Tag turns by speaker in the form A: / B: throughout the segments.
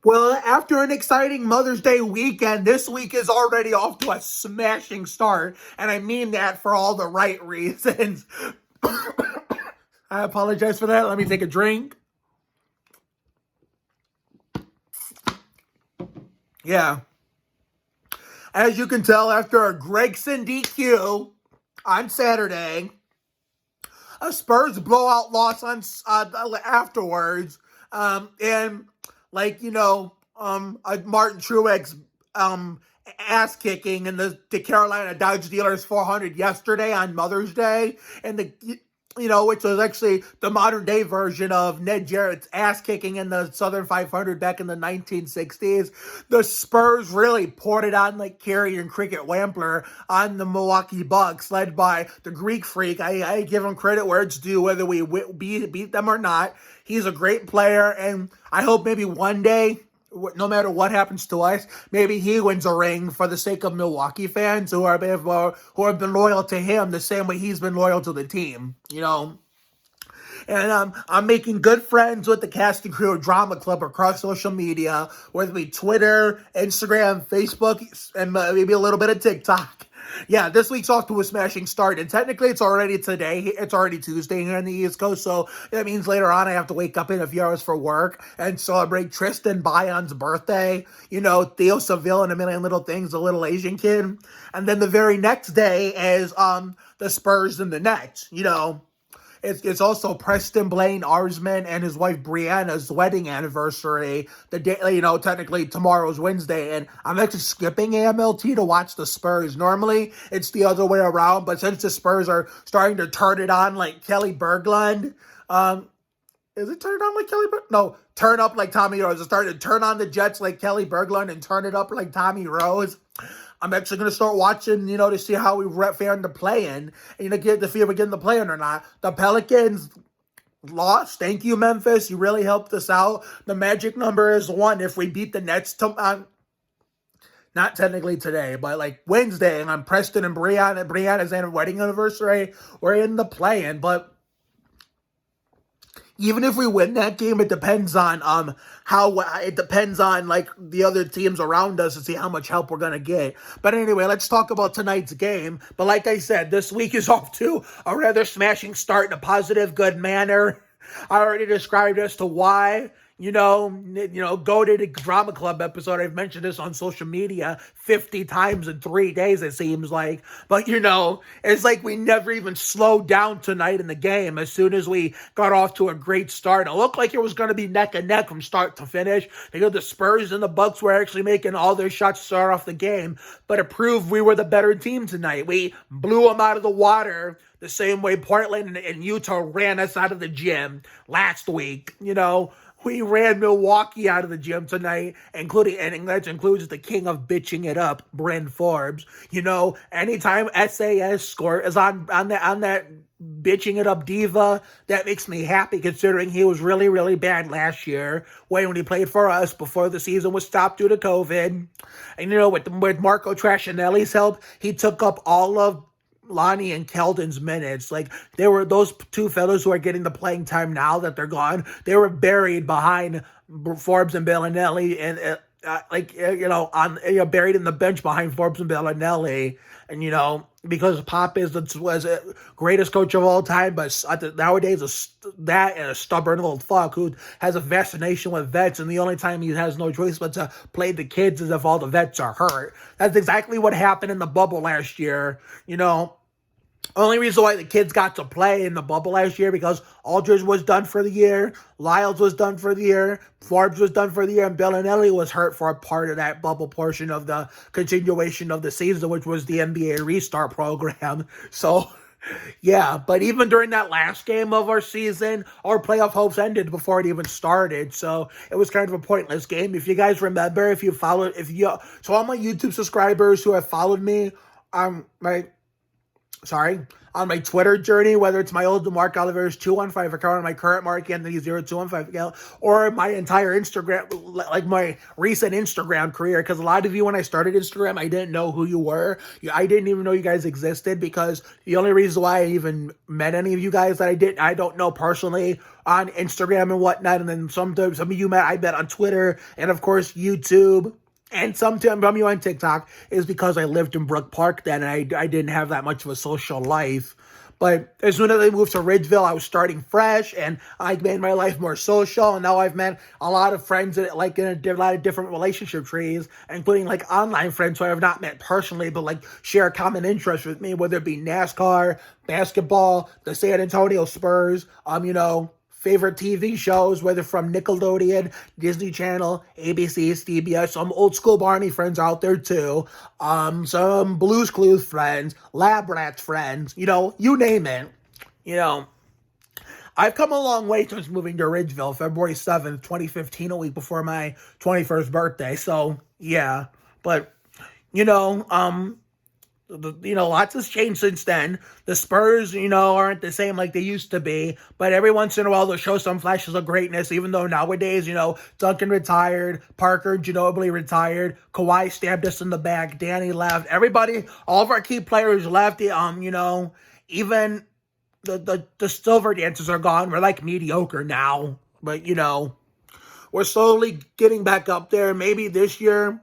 A: Well, after an exciting Mother's Day weekend, this week is already off to a smashing start, and I mean that for all the right reasons. I apologize for that. Let me take a drink. Yeah. As you can tell, after a Gregson DQ on Saturday, a Spurs blowout loss on afterwards, and a Martin Truex ass kicking in the Carolina Dodge dealers 400 yesterday on Mother's Day, and which was actually the modern day version of Ned Jarrett's ass kicking in the Southern 500 back in the 1960s. The Spurs really poured it on like Carey and Cricket Wampler on the Milwaukee Bucks, led by the Greek Freak. I give him credit where it's due, whether we beat them or not. He's a great player, and I hope maybe one day, no matter what happens to us, maybe he wins a ring for the sake of Milwaukee fans who have been loyal to him the same way he's been loyal to the team, And I'm making good friends with the cast and crew of Drama Club across social media, whether it be Twitter, Instagram, Facebook, and maybe a little bit of TikTok. Yeah, this week's off to a smashing start, and technically it's already today. It's already Tuesday here on the East Coast, so that means later on I have to wake up in a few hours for work and celebrate Tristan Bayon's birthday. Theo Seville and A Million Little Things, a little Asian kid. And then the very next day is the Spurs and the Nets. It's also Preston Blaine Arsman and his wife Brianna's wedding anniversary. The day, technically tomorrow's Wednesday, and I'm actually skipping AMLT to watch the Spurs. Normally, it's the other way around, but since the Spurs are starting to turn it on like Kelly Berglund, is it turned on like Kelly Berglund? No, turn up like Tommy Rose. It's starting to turn on the Jets like Kelly Berglund and turn it up like Tommy Rose. I'm actually going to start watching, to see how we fare in the play-in, and, get to see if we get in the play-in or not. The Pelicans lost. Thank you, Memphis. You really helped us out. The magic number is 1. If we beat the Nets, not technically today, but like Wednesday, and on Preston and Brianna's wedding anniversary, we're in the play-in, but even if we win that game, it depends on like the other teams around us to see how much help we're gonna get. But anyway, let's talk about tonight's game. But like I said, this week is off to a rather smashing start in a positive, good manner. I already described as to why. Go to the Drama Club episode. I've mentioned this on social media 50 times in 3 days, it seems like. But, it's like we never even slowed down tonight in the game. As soon as we got off to a great start, it looked like it was going to be neck and neck from start to finish. Because the Spurs and the Bucks were actually making all their shots to start off the game. But it proved we were the better team tonight. We blew them out of the water the same way Portland and Utah ran us out of the gym last week, We ran Milwaukee out of the gym tonight, and that includes the king of bitching it up, Bryn Forbes. Anytime SAS score is on that bitching it up diva, that makes me happy considering he was really, really bad last year when he played for us before the season was stopped due to COVID. And with Marco Trashinelli's help, he took up all of Lonnie and Keldon's minutes. Like, they were those two fellows who are getting the playing time now that they're gone. They were buried behind Forbes and Bellinelli, and buried in the bench behind Forbes and Bellinelli. And because Pop was the greatest coach of all time, but nowadays that and a stubborn little fuck who has a fascination with vets, and the only time he has no choice but to play the kids is if all the vets are hurt. That's exactly what happened in the bubble last year. Only reason why the kids got to play in the bubble last year because Aldridge was done for the year, Lyles was done for the year, Forbes was done for the year, and Bellinelli was hurt for a part of that bubble portion of the continuation of the season, which was the NBA restart program. So, yeah, but even during that last game of our season, our playoff hopes ended before it even started. So it was kind of a pointless game. If you guys remember, so all my YouTube subscribers who have followed me, on my Twitter journey, whether it's my old Mark Oliver's 215 account or my current Mark Anthony 0215 account, or my entire Instagram, like my recent Instagram career. Because a lot of you, when I started Instagram, I didn't know who you were. I didn't even know you guys existed, because the only reason why I even met any of you guys that I don't know personally on Instagram and whatnot. And then some of you I met on Twitter and of course YouTube. And sometimes from you on TikTok is because I lived in Brook Park then, and I didn't have that much of a social life. But as soon as I moved to Ridgeville, I was starting fresh, and I made my life more social. And now I've met a lot of friends that, like, in a lot of different relationship trees, including like online friends who I have not met personally, but like share a common interest with me, whether it be NASCAR, basketball, the San Antonio Spurs, favorite TV shows, whether from Nickelodeon, Disney Channel, ABC, CBS, some old school Barney friends out there too, some Blue's Clues friends, Lab Rats friends, you name it. I've come a long way since moving to Ridgeville, February 7th, 2015, a week before my 21st birthday. So, yeah. But, lots has changed since then. The Spurs, aren't the same like they used to be. But every once in a while, they'll show some flashes of greatness, even though nowadays, Duncan retired, Parker Ginobili retired, Kawhi stabbed us in the back, Danny left, everybody, all of our key players left. Even the silver dancers are gone. We're like mediocre now. But, we're slowly getting back up there. Maybe this year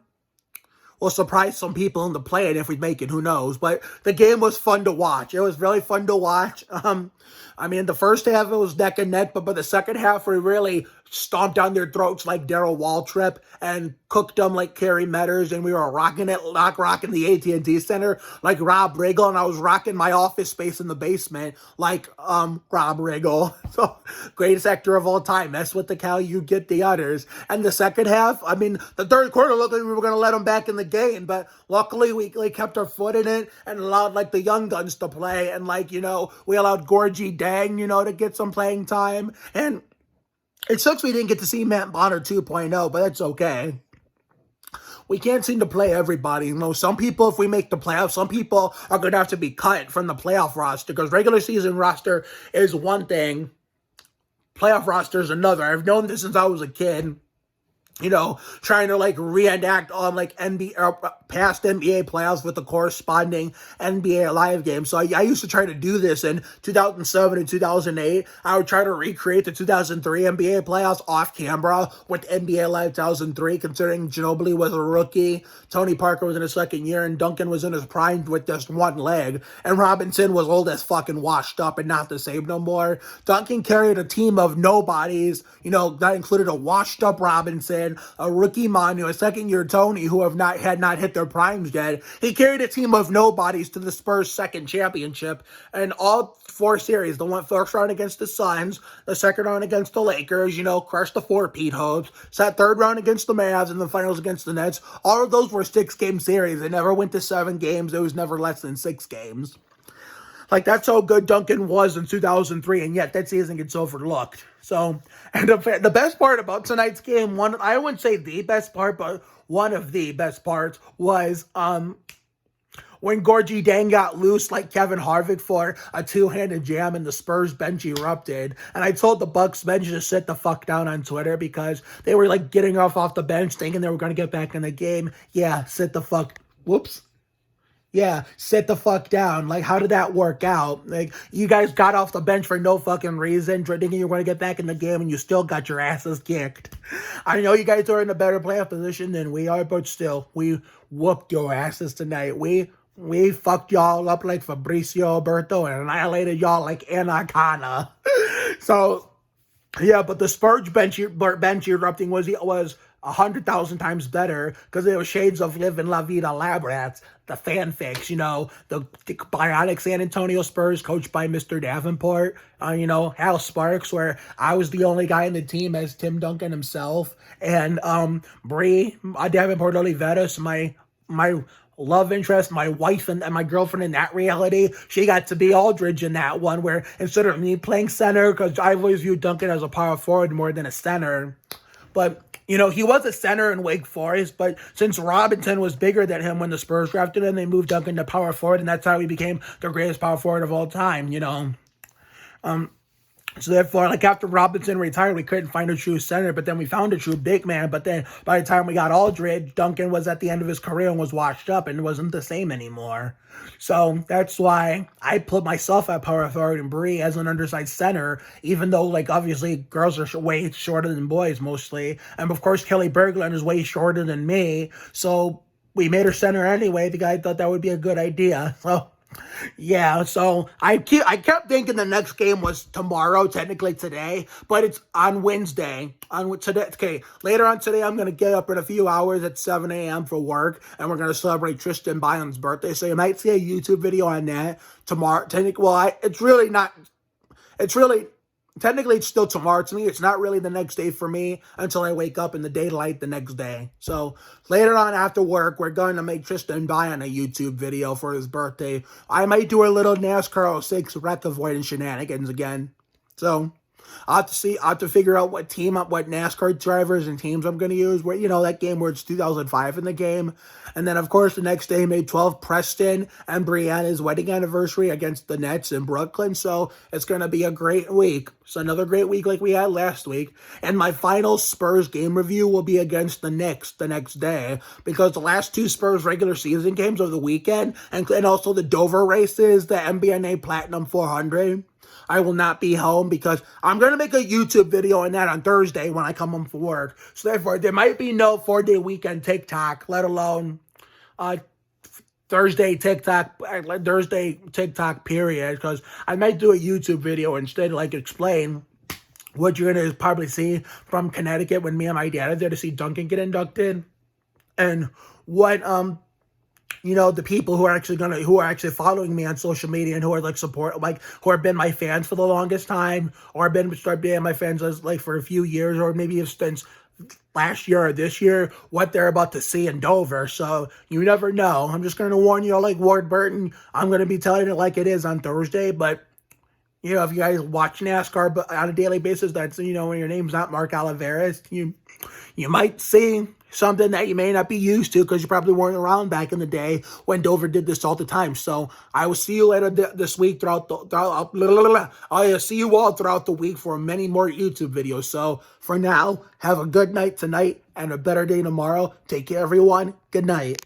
A: we'll surprise some people in the play, and if we make it, who knows? But the game was fun to watch. It was really fun to watch. The first half it was neck and neck, but by the second half we really stomped down their throats like Darryl Waltrip and cooked them like Kerry Metters, and we were rocking the AT&T Center like Rob Riggle, and I was rocking my office space in the basement like Rob Riggle. So, greatest actor of all time. That's what the cow you get the others. And the second half, the third quarter looked like we were going to let them back in the game, but luckily we kept our foot in it and allowed like the young guns to play, and we allowed Gorgie Dang, to get some playing time. And it sucks we didn't get to see Matt Bonner 2.0, but that's okay. We can't seem to play everybody. Some people, if we make the playoffs, some people are going to have to be cut from the playoff roster, because regular season roster is one thing, playoff roster is another. I've known this since I was a kid. Trying to like reenact on like past NBA playoffs with the corresponding NBA live game. So I used to try to do this in 2007 and 2008. I would try to recreate the 2003 NBA playoffs off camera with NBA Live 2003, considering Ginobili was a rookie, Tony Parker was in his second year, and Duncan was in his prime with just one leg, and Robinson was old as fucking washed up and not the same no more. Duncan carried a team of nobodies, that included a washed up Robinson, a rookie Manu, a second-year Tony, who had not hit their primes yet. He carried a team of nobodies to the Spurs' second championship, and all four series, the first round against the Suns, the second round against the Lakers, crushed the four-peat hopes, sat third round against the Mavs, and the finals against the Nets. All of those were 6-game series. They never went to 7 games. It was never less than 6 games. Like, that's how good Duncan was in 2003, and yet that season gets overlooked. So, and the best part about tonight's game, I wouldn't say the best part, but one of the best parts was when Gorgie Dang got loose like Kevin Harvick for a two-handed jam and the Spurs bench erupted. And I told the Bucks bench to sit the fuck down on Twitter, because they were like getting off the bench thinking they were going to get back in the game. Yeah, sit the fuck down. Like, how did that work out? Like, you guys got off the bench for no fucking reason, thinking you were going to get back in the game, and you still got your asses kicked. I know you guys are in a better playoff position than we are, but still, we whooped your asses tonight. We fucked y'all up like Fabrizio Alberto and annihilated y'all like Anaconda. So, yeah, but the Spurs bench erupting was 100,000 times better, because it was shades of Livin' La Vida Lab Rats, the fanfics, the bionic San Antonio Spurs coached by Mr. Davenport, Hal Sparks, where I was the only guy in the team as Tim Duncan himself, and Bree Davenport Oliveros, my love interest, my wife and my girlfriend in that reality. She got to be Aldridge in that one, where instead of me playing center, because I always viewed Duncan as a power forward more than a center, but He was a center in Wake Forest, but since Robinson was bigger than him when the Spurs drafted him, they moved Duncan to power forward, and that's how he became the greatest power forward of all time. So therefore, like after Robinson retired, we couldn't find a true center, but then we found a true big man. But then by the time we got Aldridge, Duncan was at the end of his career and was washed up and wasn't the same anymore. So that's why I put myself at power forward and Bree as an undersized center, even though like obviously girls are way shorter than boys mostly. And of course, Kelly Berglund is way shorter than me. So we made her center anyway. The guy thought that would be a good idea. So yeah, so I kept thinking the next game was tomorrow, technically today, but it's on Wednesday. On today, okay. Later on today, I'm gonna get up in a few hours at 7 a.m. for work, and we're gonna celebrate Tristan Byon's birthday. So you might see a YouTube video on that tomorrow. It's really not. It's really technically it's still tomorrow to me. It's not really the next day for me until I wake up in the daylight the next day. So later on after work, we're going to make Tristan Byon a YouTube video for his birthday. I might do a little NASCAR 06 wreck avoiding shenanigans again. So I'll have to see. I'll have to figure out what NASCAR drivers and teams I'm going to use. Where that game where it's 2005 in the game, and then of course the next day, May 12th, Preston and Brianna's wedding anniversary against the Nets in Brooklyn. So it's going to be a great week. It's another great week like we had last week. And my final Spurs game review will be against the Knicks the next day because the last two Spurs regular season games of the weekend and also the Dover races, the MBNA Platinum 400. I will not be home because I'm going to make a YouTube video on that on Thursday when I come home from work. So therefore, there might be no 4-day weekend TikTok, let alone Thursday TikTok period, because I might do a YouTube video instead, like explain what you're going to probably see from Connecticut when me and my dad are there to see Duncan get inducted, and what the people who are actually following me on social media and who are who have been my fans for the longest time, or start being my fans for a few years, or maybe since last year or this year, what they're about to see in Dover. So you never know. I'm just going to warn you, like Ward Burton, I'm going to be telling it like it is on Thursday, but if you guys watch NASCAR on a daily basis, that's, when your name's not Mark Oliveras, you might see something that you may not be used to because you probably weren't around back in the day when Dover did this all the time. So I will see you later this week I'll see you all throughout the week for many more YouTube videos. So for now, have a good night tonight and a better day tomorrow. Take care, everyone. Good night.